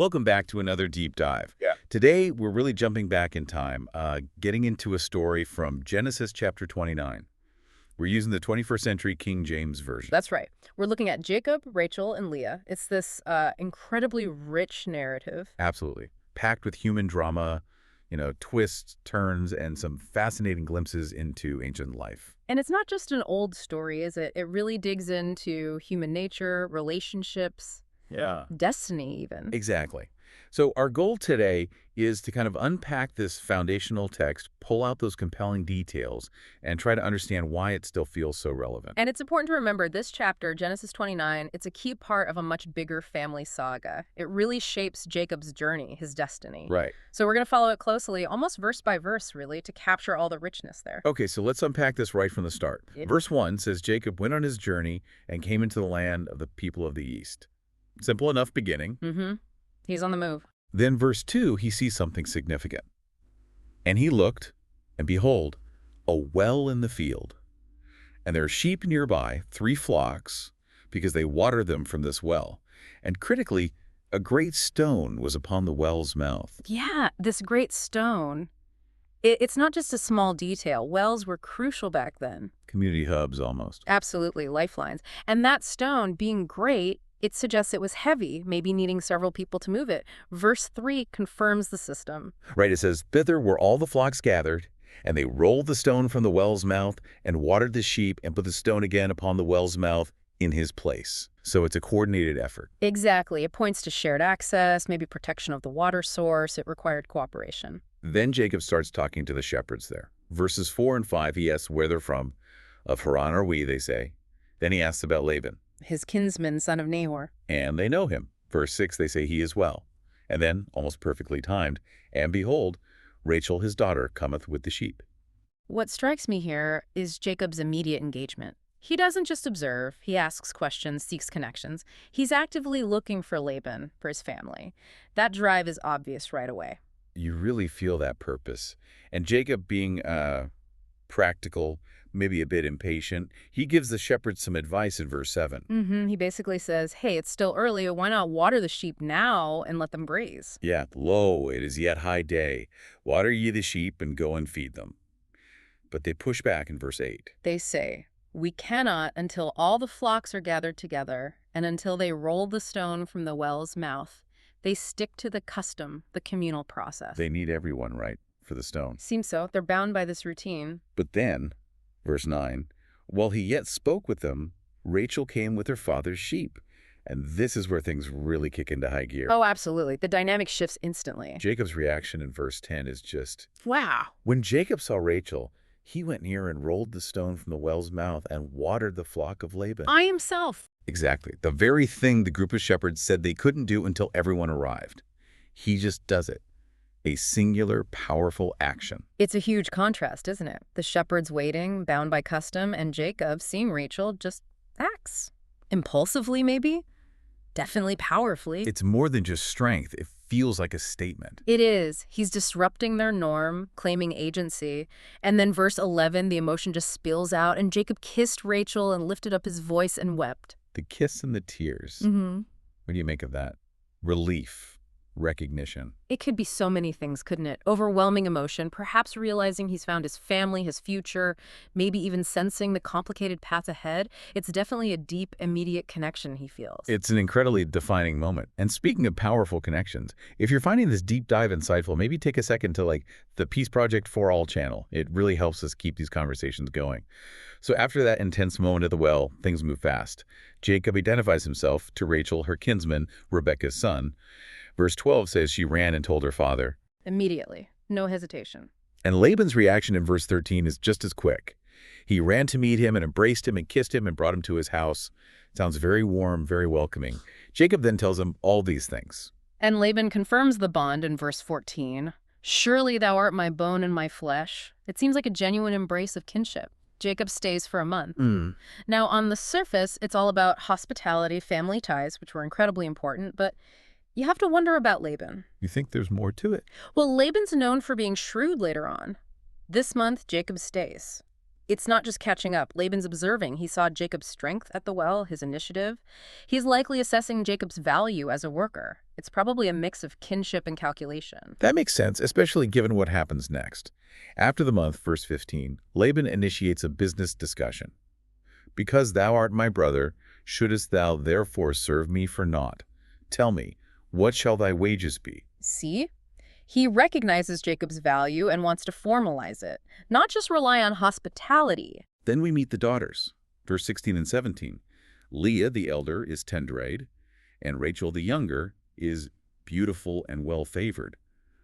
Welcome back to another deep dive. Yeah. Today, we're really jumping back in time, getting into a story from Genesis chapter 29. We're using the 21st century King James Version. That's right. We're looking at Jacob, Rachel, and Leah. It's this incredibly rich narrative. Absolutely. Packed with human drama, twists, turns, and some fascinating glimpses into ancient life. And it's not just an old story, is it? It really digs into human nature, relationships, Yeah. destiny even. Exactly. So our goal today is to kind of unpack this foundational text, pull out those compelling details, and try to understand why it still feels so relevant. And it's important to remember this chapter, Genesis 29, it's a key part of a much bigger family saga. It really shapes Jacob's journey, his destiny. Right. So we're going to follow it closely, almost verse by verse, really, to capture all the richness there. Okay, so let's unpack this right from the start. Yeah. Verse 1 says, Jacob went on his journey and came into the land of the people of the east. Simple enough beginning. Mm-hmm. He's on the move. Then verse 2, he sees something significant. And he looked, and behold, a well in the field. And there are sheep nearby, 3 flocks, because they watered them from this well. And critically, a great stone was upon the well's mouth. Yeah, this great stone. It's not just a small detail. Wells were crucial back then. Community hubs, almost. Absolutely, lifelines. And that stone being great, it suggests it was heavy, maybe needing several people to move it. Verse 3 confirms the system. Right, it says, thither were all the flocks gathered, and they rolled the stone from the well's mouth, and watered the sheep, and put the stone again upon the well's mouth in his place. So it's a coordinated effort. Exactly. It points to shared access, maybe protection of the water source. It required cooperation. Then Jacob starts talking to the shepherds there. Verses 4 and 5, he asks where they're from. Of Haran are we, they say. Then he asks about Laban. His kinsman, son of Nahor. And they know him. Verse 6, they say he is well. And then, almost perfectly timed, and behold, Rachel his daughter cometh with the sheep. What strikes me here is Jacob's immediate engagement. He doesn't just observe, he asks questions, seeks connections. He's actively looking for Laban, for his family. That drive is obvious right away. You really feel that purpose. And Jacob being practical, maybe a bit impatient, he gives the shepherds some advice in verse 7. He basically says, hey, it's still early. Why not water the sheep now and let them graze? Yeah, lo, it is yet high day. Water ye the sheep and go and feed them. But they push back in verse 8. They say, we cannot until all the flocks are gathered together and until they roll the stone from the well's mouth. They stick to the custom, the communal process. They need everyone, right, for the stone. Seems so. They're bound by this routine. But then, verse 9, while he yet spoke with them, Rachel came with her father's sheep. And this is where things really kick into high gear. Oh, absolutely. The dynamic shifts instantly. Jacob's reaction in verse 10 is just, wow. when Jacob saw Rachel, he went near and rolled the stone from the well's mouth and watered the flock of Laban. I himself. Exactly. The very thing the group of shepherds said they couldn't do until everyone arrived. He just does it. A singular, powerful action. It's a huge contrast, isn't it? The shepherds waiting, bound by custom, and Jacob, seeing Rachel, just acts. Impulsively, maybe? Definitely powerfully. It's more than just strength. It feels like a statement. It is. He's disrupting their norm, claiming agency. And then verse 11, the emotion just spills out, and Jacob kissed Rachel and lifted up his voice and wept. The kiss and the tears. Mm-hmm. What do you make of that? Relief. Recognition. It could be so many things, couldn't it? Overwhelming emotion, perhaps realizing he's found his family, his future, maybe even sensing the complicated path ahead. It's definitely a deep, immediate connection he feels. It's an incredibly defining moment. And speaking of powerful connections, if you're finding this deep dive insightful, maybe take a second to the Peace Project for All channel. It really helps us keep these conversations going. So after that intense moment at the well, things move fast. Jacob identifies himself to Rachel, her kinsman, Rebekah's son. Verse 12 says she ran and told her father. Immediately. No hesitation. And Laban's reaction in verse 13 is just as quick. He ran to meet him and embraced him and kissed him and brought him to his house. Sounds very warm, very welcoming. Jacob then tells him all these things. And Laban confirms the bond in verse 14. Surely thou art my bone and my flesh. It seems like a genuine embrace of kinship. Jacob stays for a month. Now, on the surface, it's all about hospitality, family ties, which were incredibly important, but you have to wonder about Laban. You think there's more to it? Well, Laban's known for being shrewd later on. This month, Jacob stays. It's not just catching up. Laban's observing. He saw Jacob's strength at the well, his initiative. He's likely assessing Jacob's value as a worker. It's probably a mix of kinship and calculation. That makes sense, especially given what happens next. After the month, verse 15, Laban initiates a business discussion. Because thou art my brother, shouldest thou therefore serve me for naught? Tell me, what shall thy wages be? See? He recognizes Jacob's value and wants to formalize it, not just rely on hospitality. Then we meet the daughters. Verse 16 and 17. Leah, the elder, is tender-eyed, and Rachel, the younger, is beautiful and well-favored.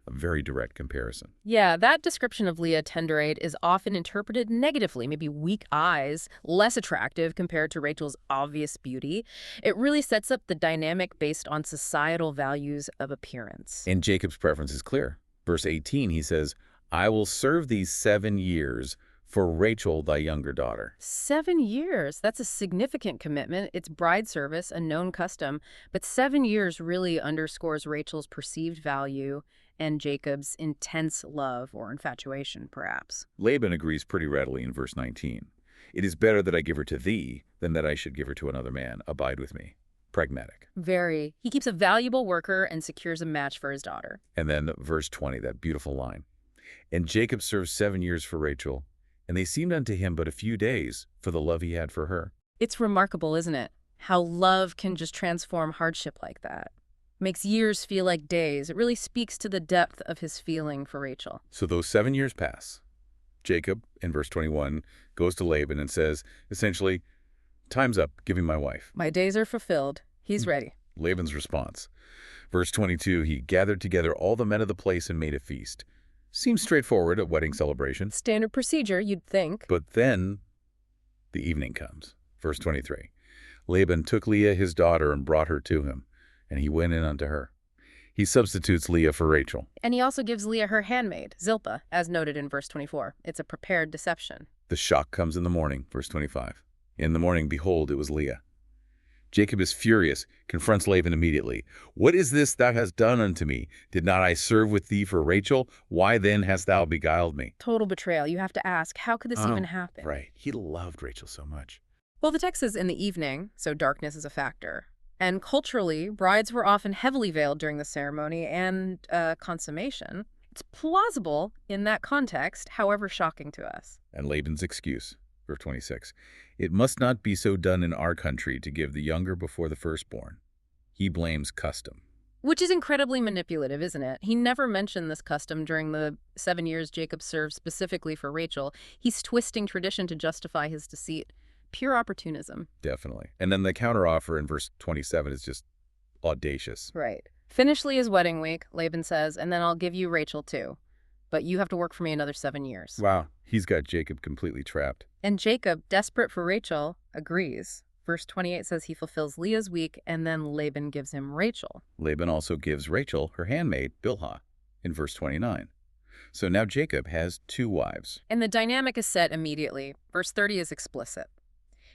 A very direct comparison. Yeah, that description of Leah tender-eyed is often interpreted negatively, maybe weak eyes, less attractive compared to Rachel's obvious beauty. It really sets up the dynamic based on societal values of appearance. And Jacob's preference is clear. Verse 18, he says, I will serve thee 7 years for Rachel, thy younger daughter. 7 years. That's a significant commitment. It's bride service, a known custom. But 7 years really underscores Rachel's perceived value and Jacob's intense love or infatuation, perhaps. Laban agrees pretty readily in verse 19. It is better that I give her to thee than that I should give her to another man. Abide with me. Pragmatic. Very. He keeps a valuable worker and secures a match for his daughter. And then verse 20, that beautiful line. And Jacob served 7 years for Rachel, and they seemed unto him but a few days for the love he had for her. It's remarkable, isn't it? How love can just transform hardship like that. Makes years feel like days. It really speaks to the depth of his feeling for Rachel. So those 7 years pass. Jacob, in verse 21, goes to Laban and says, essentially, time's up, give me my wife. My days are fulfilled. He's ready. Laban's response. Verse 22, he gathered together all the men of the place and made a feast. Seems straightforward, a wedding celebration. Standard procedure, you'd think. But then the evening comes. Verse 23, Laban took Leah his daughter and brought her to him, and he went in unto her. He substitutes Leah for Rachel. And he also gives Leah her handmaid, Zilpah, as noted in verse 24. It's a prepared deception. The shock comes in the morning, verse 25. In the morning, behold, it was Leah. Jacob is furious, confronts Laban immediately. What is this thou hast done unto me? Did not I serve with thee for Rachel? Why then hast thou beguiled me? Total betrayal. You have to ask, how could this even happen? Right. He loved Rachel so much. Well, the text is in the evening, so darkness is a factor. And culturally, brides were often heavily veiled during the ceremony and consummation. It's plausible in that context, however shocking to us. And Laban's excuse, verse 26, it must not be so done in our country to give the younger before the firstborn. He blames custom. Which is incredibly manipulative, isn't it? He never mentioned this custom during the 7 years Jacob served specifically for Rachel. He's twisting tradition to justify his deceit. Pure opportunism. Definitely. And then the counteroffer in verse 27 is just audacious. Right. Finish Leah's wedding week, Laban says, and then I'll give you Rachel too. But you have to work for me another 7 years. Wow. He's got Jacob completely trapped. And Jacob, desperate for Rachel, agrees. Verse 28 says he fulfills Leah's week, and then Laban gives him Rachel. Laban also gives Rachel her handmaid, Bilhah, in verse 29. So now Jacob has 2 wives. And the dynamic is set immediately. Verse 30 is explicit.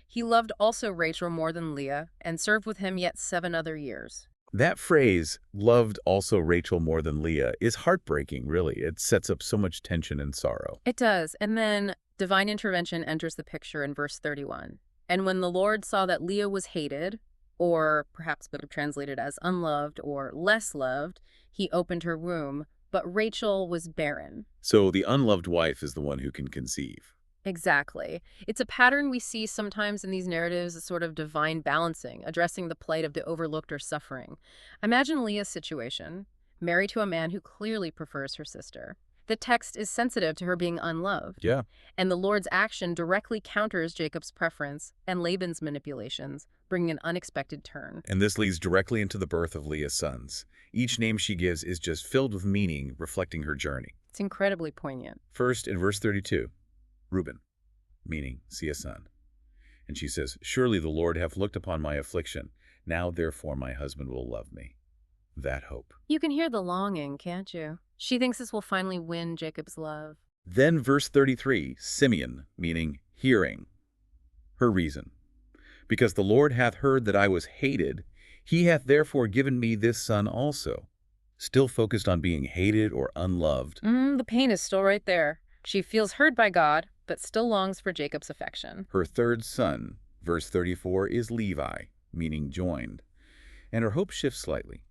He loved also Rachel more than Leah, and served with him yet 7 other years. That phrase, loved also Rachel more than Leah, is heartbreaking, really. It sets up so much tension and sorrow. It does. And then divine intervention enters the picture in verse 31. And when the Lord saw that Leah was hated, or perhaps better translated as unloved or less loved, he opened her womb, but Rachel was barren. So the unloved wife is the one who can conceive. Exactly. It's a pattern we see sometimes in these narratives, a sort of divine balancing, addressing the plight of the overlooked or suffering. Imagine Leah's situation, married to a man who clearly prefers her sister. The text is sensitive to her being unloved. Yeah. And the Lord's action directly counters Jacob's preference and Laban's manipulations, bringing an unexpected turn. And this leads directly into the birth of Leah's sons. Each name she gives is just filled with meaning, reflecting her journey. It's incredibly poignant. First, in verse 32, Reuben, meaning see a son. And she says, surely the Lord hath looked upon my affliction. Now, therefore, my husband will love me. That hope. You can hear the longing, can't you? She thinks this will finally win Jacob's love. Then verse 33, Simeon, meaning hearing. Her reason. Because the Lord hath heard that I was hated, he hath therefore given me this son also. Still focused on being hated or unloved. The pain is still right there. She feels heard by God, but still longs for Jacob's affection. Her third son, verse 34, is Levi, meaning joined. And her hope shifts slightly.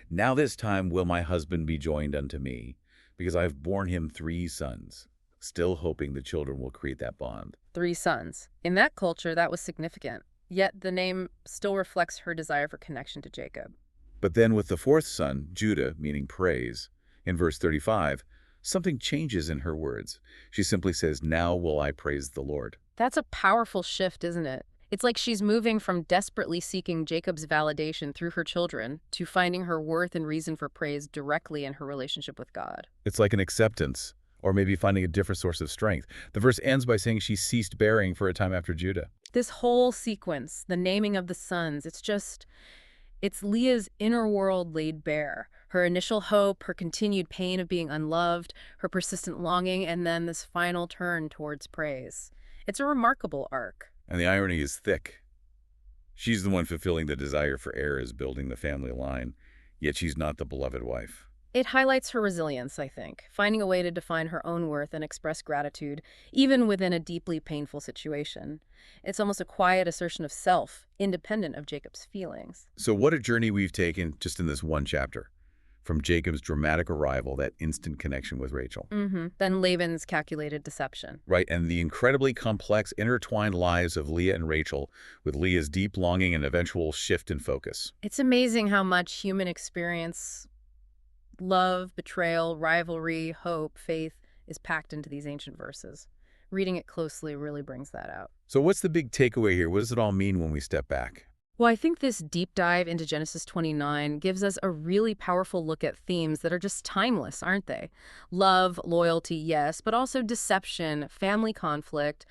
Now this time will my husband be joined unto me, because I have borne him 3 sons, still hoping the children will create that bond. 3 sons. In that culture, that was significant. Yet the name still reflects her desire for connection to Jacob. But then with the 4th son, Judah, meaning praise, in verse 35, something changes in her words. She simply says, now will I praise the Lord. That's a powerful shift, isn't it? It's like she's moving from desperately seeking Jacob's validation through her children to finding her worth and reason for praise directly in her relationship with God. It's like an acceptance, or maybe finding a different source of strength. The verse ends by saying she ceased bearing for a time after Judah. This whole sequence, the naming of the sons, it's Leah's inner world laid bare. Her initial hope, her continued pain of being unloved, her persistent longing, and then this final turn towards praise. It's a remarkable arc. And the irony is thick. She's the one fulfilling the desire for heirs, building the family line, yet she's not the beloved wife. It highlights her resilience, I think, finding a way to define her own worth and express gratitude, even within a deeply painful situation. It's almost a quiet assertion of self, independent of Jacob's feelings. So what a journey we've taken just in this one chapter. From Jacob's dramatic arrival, that instant connection with Rachel. Then Laban's calculated deception. Right, and the incredibly complex, intertwined lives of Leah and Rachel, with Leah's deep longing and eventual shift in focus. It's amazing how much human experience, love, betrayal, rivalry, hope, faith, is packed into these ancient verses. Reading it closely really brings that out. So what's the big takeaway here? What does it all mean when we step back? Well, I think this deep dive into Genesis 29 gives us a really powerful look at themes that are just timeless, aren't they? Love, loyalty, yes, but also deception, family conflict,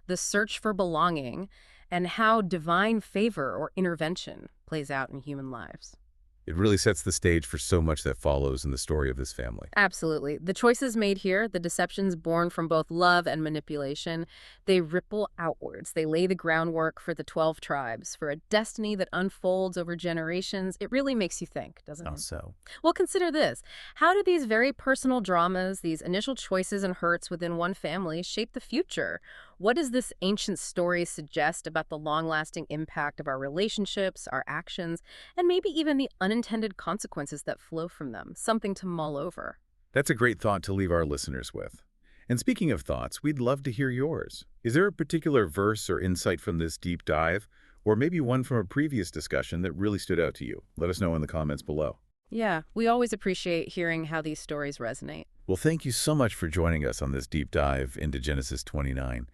the search for belonging, and how divine favor or intervention plays out in human lives. It really sets the stage for so much that follows in the story of this family. Absolutely. The choices made here, the deceptions born from both love and manipulation, they ripple outwards. They lay the groundwork for the 12 tribes, for a destiny that unfolds over generations. It really makes you think, doesn't it? So, Well, consider this. How do these very personal dramas, these initial choices and hurts within one family shape the future? What does this ancient story suggest about the long-lasting impact of our relationships, our actions, and maybe even the unintended consequences that flow from them? Something to mull over. that's a great thought to leave our listeners with. And speaking of thoughts, we'd love to hear yours. Is there a particular verse or insight from this deep dive, or maybe one from a previous discussion that really stood out to you? Let us know in the comments below. Yeah, we always appreciate hearing how these stories resonate. Well, thank you so much for joining us on this deep dive into Genesis 29.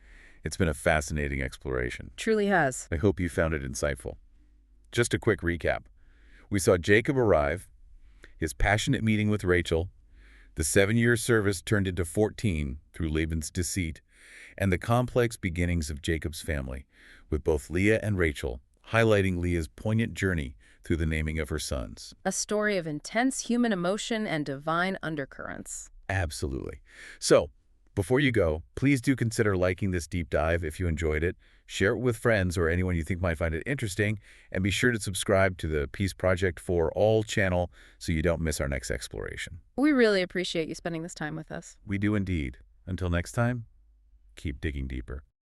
It's been a fascinating exploration. Truly has. I hope you found it insightful. Just a quick recap. We saw Jacob arrive, his passionate meeting with Rachel, the 7-year service turned into 14 through Laban's deceit, and the complex beginnings of Jacob's family, with both Leah and Rachel highlighting Leah's poignant journey through the naming of her sons. A story of intense human emotion and divine undercurrents. Absolutely. So, before you go, please do consider liking this deep dive if you enjoyed it. Share it with friends or anyone you think might find it interesting, and be sure to subscribe to the Peace Project for All channel so you don't miss our next exploration. We really appreciate you spending this time with us. We do indeed. Until next time, keep digging deeper.